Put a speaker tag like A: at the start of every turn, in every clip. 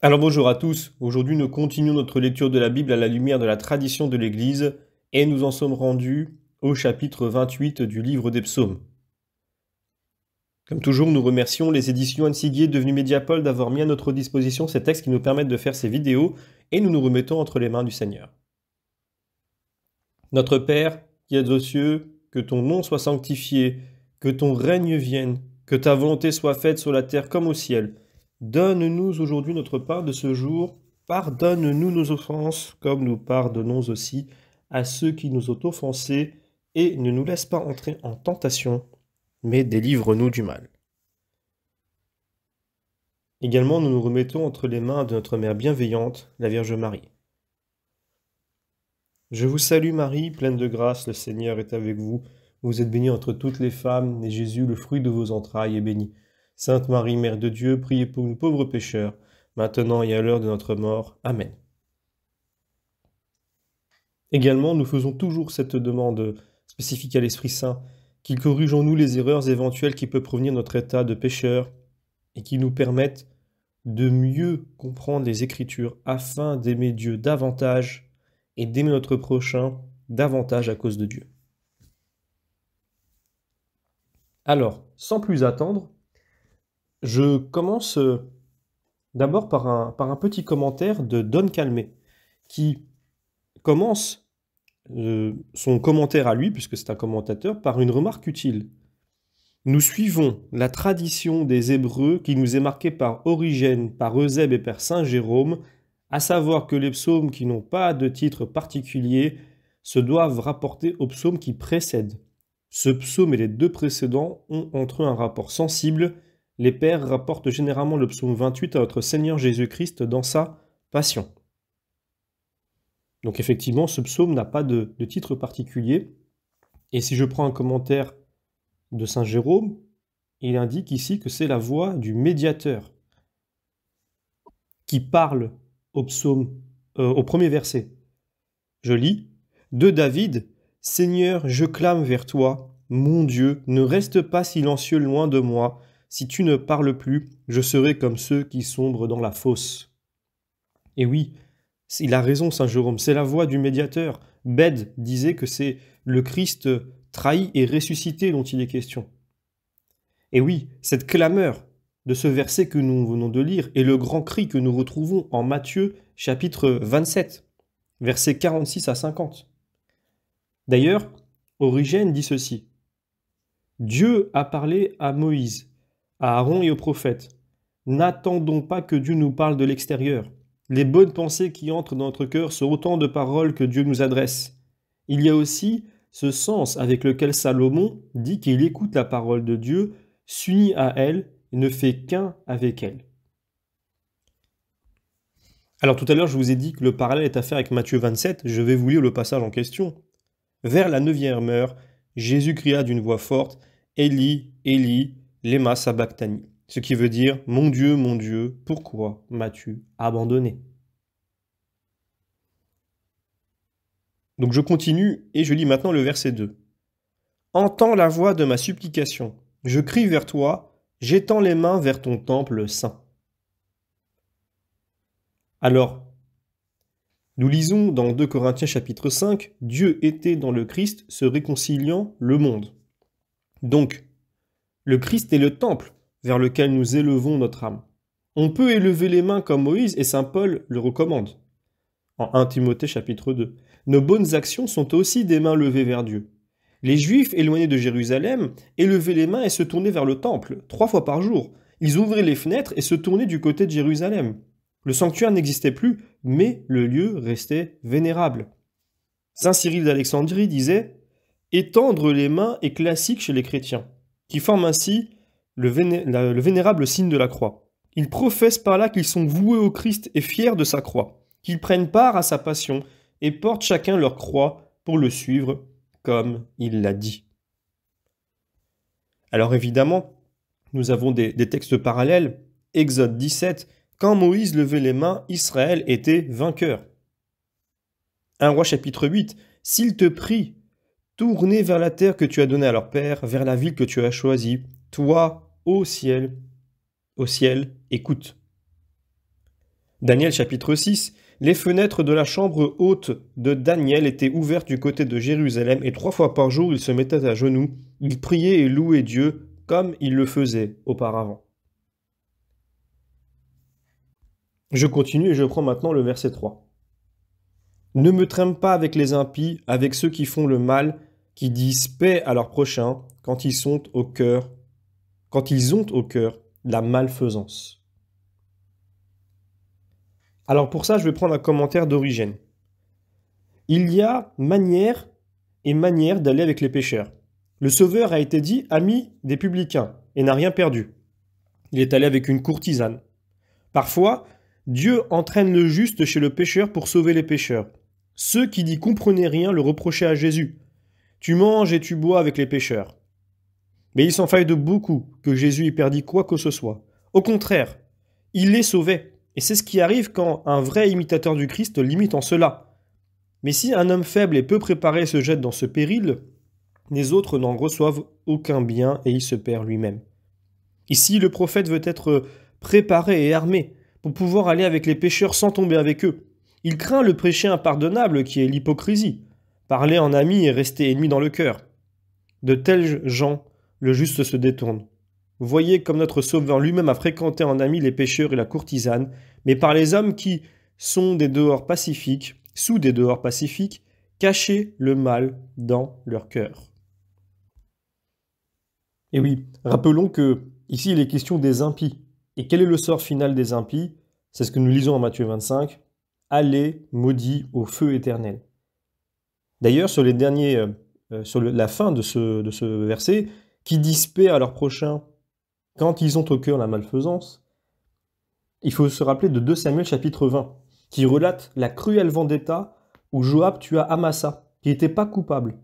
A: Alors bonjour à tous, aujourd'hui nous continuons notre lecture de la Bible à la lumière de la tradition de l'Église et nous en sommes rendus au chapitre 28 du livre des psaumes. Comme toujours, nous remercions les éditions Anne Siguier devenues Mediapol d'avoir mis à notre disposition ces textes qui nous permettent de faire ces vidéos et nous nous remettons entre les mains du Seigneur. Notre Père, qui es aux cieux, que ton nom soit sanctifié, que ton règne vienne, que ta volonté soit faite sur la terre comme au ciel. Donne-nous aujourd'hui notre part de ce jour. Pardonne-nous nos offenses, comme nous pardonnons aussi à ceux qui nous ont offensés, et ne nous laisse pas entrer en tentation, mais délivre-nous du mal. Également, nous nous remettons entre les mains de notre Mère bienveillante, la Vierge Marie. Je vous salue Marie, pleine de grâce, le Seigneur est avec vous. Vous êtes bénie entre toutes les femmes, et Jésus, le fruit de vos entrailles, est béni. Sainte Marie, Mère de Dieu, priez pour nous pauvres pécheurs, maintenant et à l'heure de notre mort. Amen. Également, nous faisons toujours cette demande spécifique à l'Esprit Saint, qu'il corrige en nous les erreurs éventuelles qui peuvent provenir de notre état de pécheur, et qui nous permettent de mieux comprendre les Écritures afin d'aimer Dieu davantage et d'aimer notre prochain davantage à cause de Dieu. Alors, sans plus attendre, je commence d'abord par un petit commentaire de Don Calmet, qui commence son commentaire à lui, puisque c'est un commentateur, par une remarque utile. Nous suivons la tradition des Hébreux qui nous est marquée par Origène, par Eusèbe et par Saint Jérôme, à savoir que les psaumes qui n'ont pas de titre particulier se doivent rapporter aux psaumes qui précèdent. Ce psaume et les deux précédents ont entre eux un rapport sensible. Les pères rapportent généralement le psaume 28 à notre Seigneur Jésus-Christ dans sa Passion. Donc effectivement, ce psaume n'a pas de titre particulier. Et si je prends un commentaire de Saint Jérôme, il indique ici que c'est la voix du médiateur qui parle au psaume, au premier verset. Je lis « De David, Seigneur, je clame vers toi, mon Dieu, ne reste pas silencieux loin de moi. Si tu ne parles plus, je serai comme ceux qui sombrent dans la fosse. » Et oui, il a raison Saint Jérôme, c'est la voix du médiateur. Bède disait que c'est le Christ trahi et ressuscité dont il est question. Et oui, cette clameur de ce verset que nous venons de lire est le grand cri que nous retrouvons en Matthieu chapitre 27, versets 46 à 50. D'ailleurs, Origène dit ceci. Dieu a parlé à Moïse, à Aaron et aux prophètes. N'attendons pas que Dieu nous parle de l'extérieur. Les bonnes pensées qui entrent dans notre cœur sont autant de paroles que Dieu nous adresse. Il y a aussi ce sens avec lequel Salomon dit qu'il écoute la parole de Dieu, s'unit à elle et ne fait qu'un avec elle. Alors tout à l'heure, je vous ai dit que le parallèle est à faire avec Matthieu 27. Je vais vous lire le passage en question. Vers la 9e heure, Jésus cria d'une voix forte « Élie, Élie, lema sabachthani », ce qui veut dire « Mon Dieu, pourquoi m'as-tu abandonné ?» Donc je continue et je lis maintenant le verset 2. « Entends la voix de ma supplication. Je crie vers toi, j'étends les mains vers ton temple saint. » Alors, nous lisons dans 2 Corinthiens chapitre 5, « Dieu était dans le Christ, se réconciliant le monde. » Donc, le Christ est le temple vers lequel nous élevons notre âme. On peut élever les mains comme Moïse et saint Paul le recommande. En 1 Timothée chapitre 2, nos bonnes actions sont aussi des mains levées vers Dieu. Les Juifs éloignés de Jérusalem élevaient les mains et se tournaient vers le temple, 3 fois par jour. Ils ouvraient les fenêtres et se tournaient du côté de Jérusalem. Le sanctuaire n'existait plus, mais le lieu restait vénérable. Saint Cyril d'Alexandrie disait « Étendre les mains est classique chez les chrétiens, qui forment ainsi le vénérable signe de la croix. Ils professent par là qu'ils sont voués au Christ et fiers de sa croix, qu'ils prennent part à sa passion et portent chacun leur croix pour le suivre, comme il l'a dit. » Alors évidemment, nous avons des textes parallèles. Exode 17, quand Moïse levait les mains, Israël était vainqueur. 1 Roi chapitre 8, s'ils te prient, tournez vers la terre que tu as donnée à leur père, vers la ville que tu as choisie. Toi, ô ciel, écoute. Daniel chapitre 6. Les fenêtres de la chambre haute de Daniel étaient ouvertes du côté de Jérusalem, et 3 fois par jour il se mettait à genoux, il priait et louait Dieu comme il le faisait auparavant. Je continue et je prends maintenant le verset 3. Ne me traîne pas avec les impies, avec ceux qui font le mal, qui disent paix à leur prochain, quand ils ont au cœur la malfaisance. Alors pour ça, je vais prendre un commentaire d'Origène. Il y a manière et manière d'aller avec les pécheurs. Le Sauveur a été dit ami des publicains et n'a rien perdu. Il est allé avec une courtisane. Parfois, Dieu entraîne le juste chez le pécheur pour sauver les pécheurs. Ceux qui n'y comprenaient rien le reprochaient à Jésus. Tu manges et tu bois avec les pécheurs. Mais il s'en fallait de beaucoup que Jésus y perdît quoi que ce soit. Au contraire, il les sauvait. Et c'est ce qui arrive quand un vrai imitateur du Christ l'imite en cela. Mais si un homme faible et peu préparé se jette dans ce péril, les autres n'en reçoivent aucun bien et il se perd lui-même. Ici, le prophète veut être préparé et armé pour pouvoir aller avec les pécheurs sans tomber avec eux. Il craint le péché impardonnable qui est l'hypocrisie, parler en ami et rester ennemi dans le cœur. De tels gens, le juste se détourne. Vous voyez comme notre Sauveur lui-même a fréquenté en ami les pécheurs et la courtisane, mais par les hommes qui sont des dehors pacifiques, sous des dehors pacifiques, cacher le mal dans leur cœur. Et oui, rappelons que ici il est question des impies. Et quel est le sort final des impies? C'est ce que nous lisons en Matthieu 25. Allez, maudits au feu éternel. D'ailleurs, sur la fin de ce verset, qui disent paix à leur prochain quand ils ont au cœur la malfaisance, il faut se rappeler de 2 Samuel chapitre 20, qui relate la cruelle vendetta où Joab tua Amasa, qui n'était pas coupable.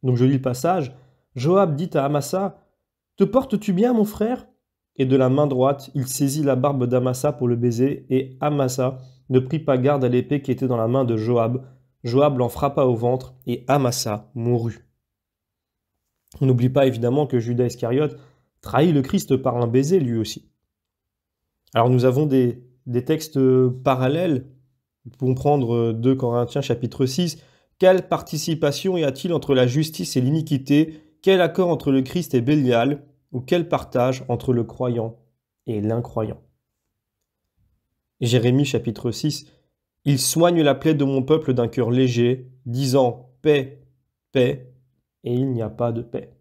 A: Donc je lis le passage. Joab dit à Amasa, « Te portes-tu bien, mon frère ?» Et de la main droite, il saisit la barbe d'Amasa pour le baiser, et Amasa ne prit pas garde à l'épée qui était dans la main de Joab. Joab l'en frappa au ventre, et Amasa mourut. On n'oublie pas évidemment que Judas Iscariote trahit le Christ par un baiser lui aussi. Alors nous avons des textes parallèles. Nous pouvons prendre 2 Corinthiens chapitre 6. Quelle participation y a-t-il entre la justice et l'iniquité? Quel accord entre le Christ et Bélial? Ou quel partage entre le croyant et l'incroyant? Jérémie chapitre 6. Il soigne la plaie de mon peuple d'un cœur léger, disant paix, paix, et il n'y a pas de paix.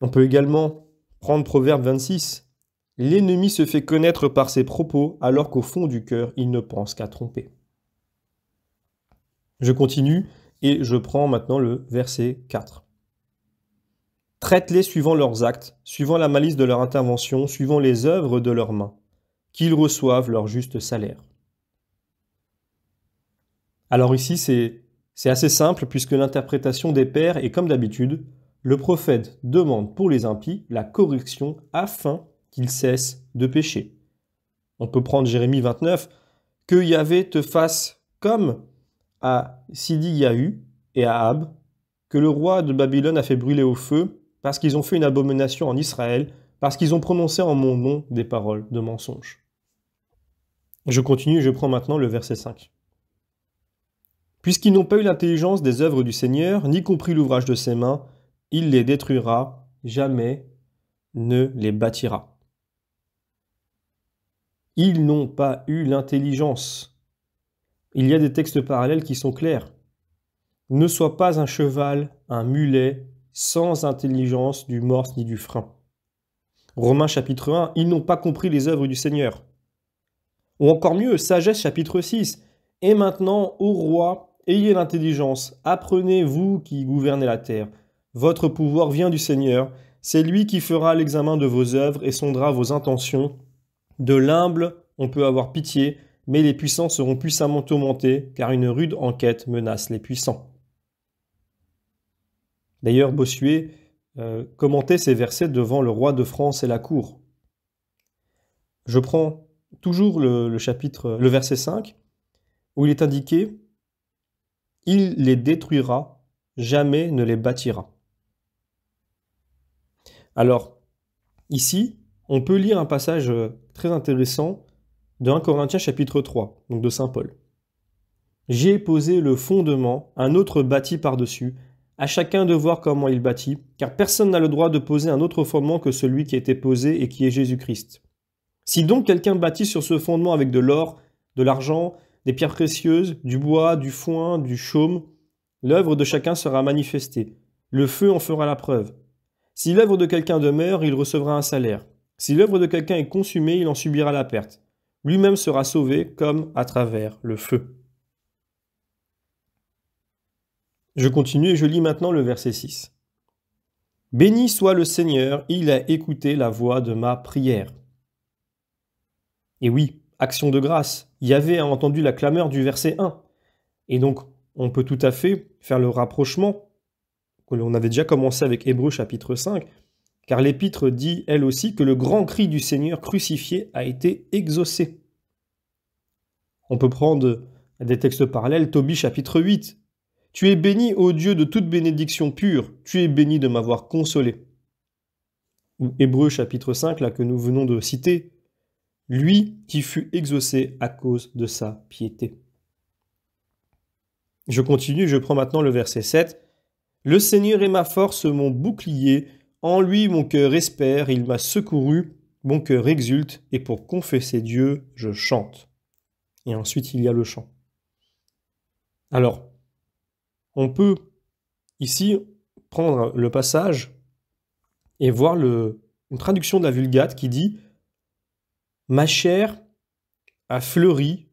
A: On peut également prendre Proverbe 26. L'ennemi se fait connaître par ses propos, alors qu'au fond du cœur, il ne pense qu'à tromper. Je continue et je prends maintenant le verset 4. Traite-les suivant leurs actes, suivant la malice de leur intervention, suivant les œuvres de leurs mains, qu'ils reçoivent leur juste salaire. Alors ici, c'est assez simple puisque l'interprétation des pères est comme d'habitude. Le prophète demande pour les impies la correction afin qu'ils cessent de pécher. On peut prendre Jérémie 29, que Yahvé te fasse comme à Sidi Yahu et à Ab, que le roi de Babylone a fait brûler au feu, parce qu'ils ont fait une abomination en Israël, parce qu'ils ont prononcé en mon nom des paroles de mensonge. Je continue, je prends maintenant le verset 5. Puisqu'ils n'ont pas eu l'intelligence des œuvres du Seigneur, ni compris l'ouvrage de ses mains, il les détruira, jamais ne les bâtira. Ils n'ont pas eu l'intelligence. Il y a des textes parallèles qui sont clairs. Ne sois pas un cheval, un mulet, sans intelligence du morse ni du frein. Romains chapitre 1, ils n'ont pas compris les œuvres du Seigneur. Ou encore mieux, Sagesse chapitre 6, et maintenant, ô roi, ayez l'intelligence, apprenez, vous qui gouvernez la terre. Votre pouvoir vient du Seigneur, c'est lui qui fera l'examen de vos œuvres et sondera vos intentions. De l'humble, on peut avoir pitié, mais les puissants seront puissamment tourmentés, car une rude enquête menace les puissants. D'ailleurs, Bossuet commentait ces versets devant le roi de France et la cour. Je prends toujours le verset 5, où il est indiqué « Il les détruira, jamais ne les bâtira ». Alors, ici, on peut lire un passage très intéressant de 1 Corinthiens chapitre 3, donc de saint Paul. « J'ai posé le fondement, un autre bâtit par-dessus, à chacun de voir comment il bâtit, car personne n'a le droit de poser un autre fondement que celui qui a été posé et qui est Jésus-Christ. Si donc quelqu'un bâtit sur ce fondement avec de l'or, de l'argent, des pierres précieuses, du bois, du foin, du chaume, l'œuvre de chacun sera manifestée. Le feu en fera la preuve. Si l'œuvre de quelqu'un demeure, il recevra un salaire. Si l'œuvre de quelqu'un est consumée, il en subira la perte. Lui-même sera sauvé comme à travers le feu. » Je continue et je lis maintenant le verset 6. « Béni soit le Seigneur, il a écouté la voix de ma prière. » Et oui, action de grâce. Yahvé a entendu la clameur du verset 1. Et donc, on peut tout à fait faire le rapprochement, que l'on avait déjà commencé avec Hébreux chapitre 5, car l'épître dit, elle aussi, que le grand cri du Seigneur crucifié a été exaucé. On peut prendre des textes parallèles, Tobie chapitre 8. « Tu es béni, ô Dieu, de toute bénédiction pure, tu es béni de m'avoir consolé. » Ou Hébreux chapitre 5, là que nous venons de citer, « Lui qui fut exaucé à cause de sa piété. » Je continue, je prends maintenant le verset 7. « Le Seigneur est ma force, mon bouclier, en lui mon cœur espère, il m'a secouru, mon cœur exulte, et pour confesser Dieu, je chante. » Et ensuite, il y a le chant. Alors, on peut ici prendre le passage et voir une traduction de la Vulgate qui dit « Ma chair a fleuri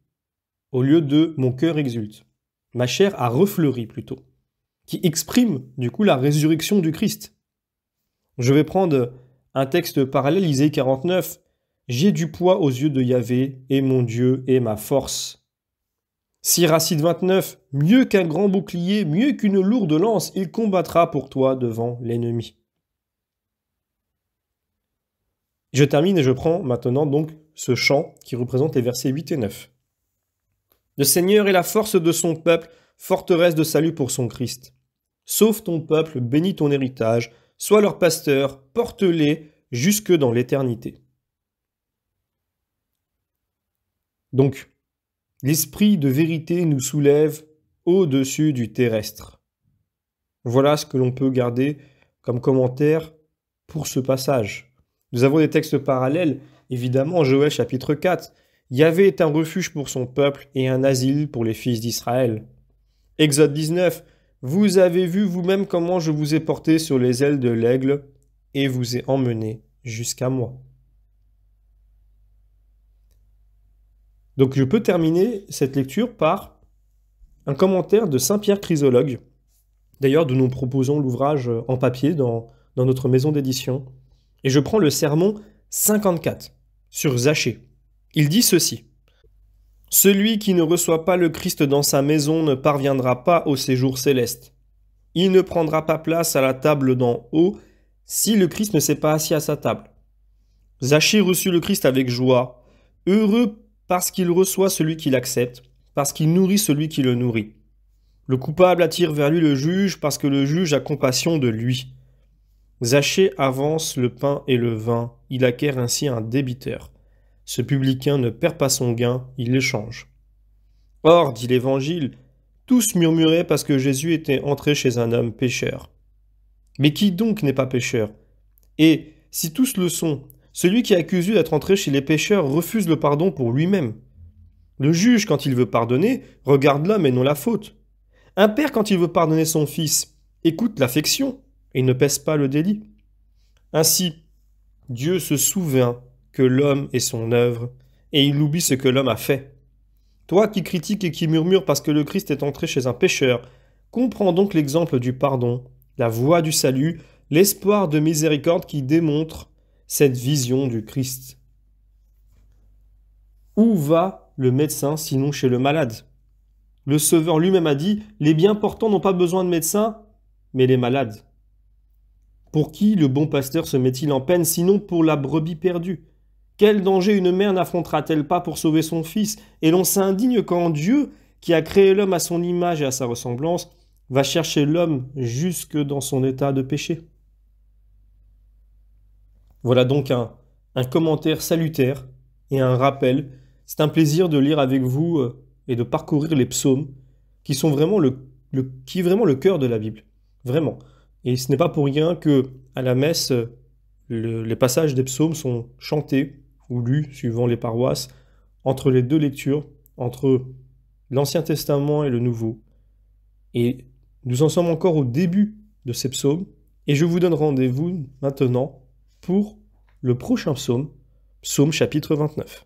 A: au lieu de « mon cœur exulte ». Ma chair a refleuri plutôt, qui exprime du coup la résurrection du Christ. Je vais prendre un texte parallèle, Isaïe 49. « J'ai du poids aux yeux de Yahvé, et mon Dieu est ma force. » Siracide 29. « Mieux qu'un grand bouclier, mieux qu'une lourde lance, il combattra pour toi devant l'ennemi. » Je termine et je prends maintenant donc ce chant qui représente les versets 8 et 9. « Le Seigneur est la force de son peuple, forteresse de salut pour son Christ. Sauve ton peuple, bénis ton héritage, sois leur pasteur, porte-les jusque dans l'éternité. » Donc, l'esprit de vérité nous soulève au-dessus du terrestre. Voilà ce que l'on peut garder comme commentaire pour ce passage. Nous avons des textes parallèles, évidemment, Joël chapitre 4. Yahvé est un refuge pour son peuple et un asile pour les fils d'Israël. Exode 19. Vous avez vu vous-même comment je vous ai porté sur les ailes de l'aigle et vous ai emmené jusqu'à moi. Donc je peux terminer cette lecture par un commentaire de Saint-Pierre Chrysologue, d'ailleurs d'où nous proposons l'ouvrage en papier dans notre maison d'édition. Et je prends le sermon 54 sur Zachée. Il dit ceci. « Celui qui ne reçoit pas le Christ dans sa maison ne parviendra pas au séjour céleste. Il ne prendra pas place à la table d'en haut si le Christ ne s'est pas assis à sa table. Zachée reçut le Christ avec joie, heureux parce qu'il reçoit celui qui l'accepte, parce qu'il nourrit celui qui le nourrit. Le coupable attire vers lui le juge parce que le juge a compassion de lui. Zachée avance le pain et le vin, il acquiert ainsi un débiteur. Ce publicain ne perd pas son gain, il l'échange. Or, dit l'Évangile, tous murmuraient parce que Jésus était entré chez un homme pécheur. Mais qui donc n'est pas pécheur? Et, si tous le sont, celui qui est accusé d'être entré chez les pécheurs refuse le pardon pour lui-même. Le juge, quand il veut pardonner, regarde l'homme et non la faute. Un père, quand il veut pardonner son fils, écoute l'affection et ne pèse pas le délit. Ainsi, Dieu se souvient que l'homme est son œuvre, et il oublie ce que l'homme a fait. Toi qui critiques et qui murmures parce que le Christ est entré chez un pécheur, comprends donc l'exemple du pardon, la voie du salut, l'espoir de miséricorde qui démontre cette vision du Christ. Où va le médecin sinon chez le malade? Le Sauveur lui-même a dit « Les bien portants n'ont pas besoin de médecin, mais les malades. » Pour qui le bon pasteur se met-il en peine, sinon pour la brebis perdue? Quel danger une mère n'affrontera-t-elle pas pour sauver son fils? Et l'on s'indigne quand Dieu, qui a créé l'homme à son image et à sa ressemblance, va chercher l'homme jusque dans son état de péché. Voilà donc un un commentaire salutaire et un rappel. C'est un plaisir de lire avec vous et de parcourir les psaumes qui sont vraiment qui est vraiment le cœur de la Bible. Vraiment. Et ce n'est pas pour rien que à la messe, les passages des psaumes sont chantés ou lus, suivant les paroisses, entre les deux lectures, entre l'Ancien Testament et le Nouveau. Et nous en sommes encore au début de ces psaumes, et je vous donne rendez-vous maintenant pour le prochain psaume, psaume chapitre 29.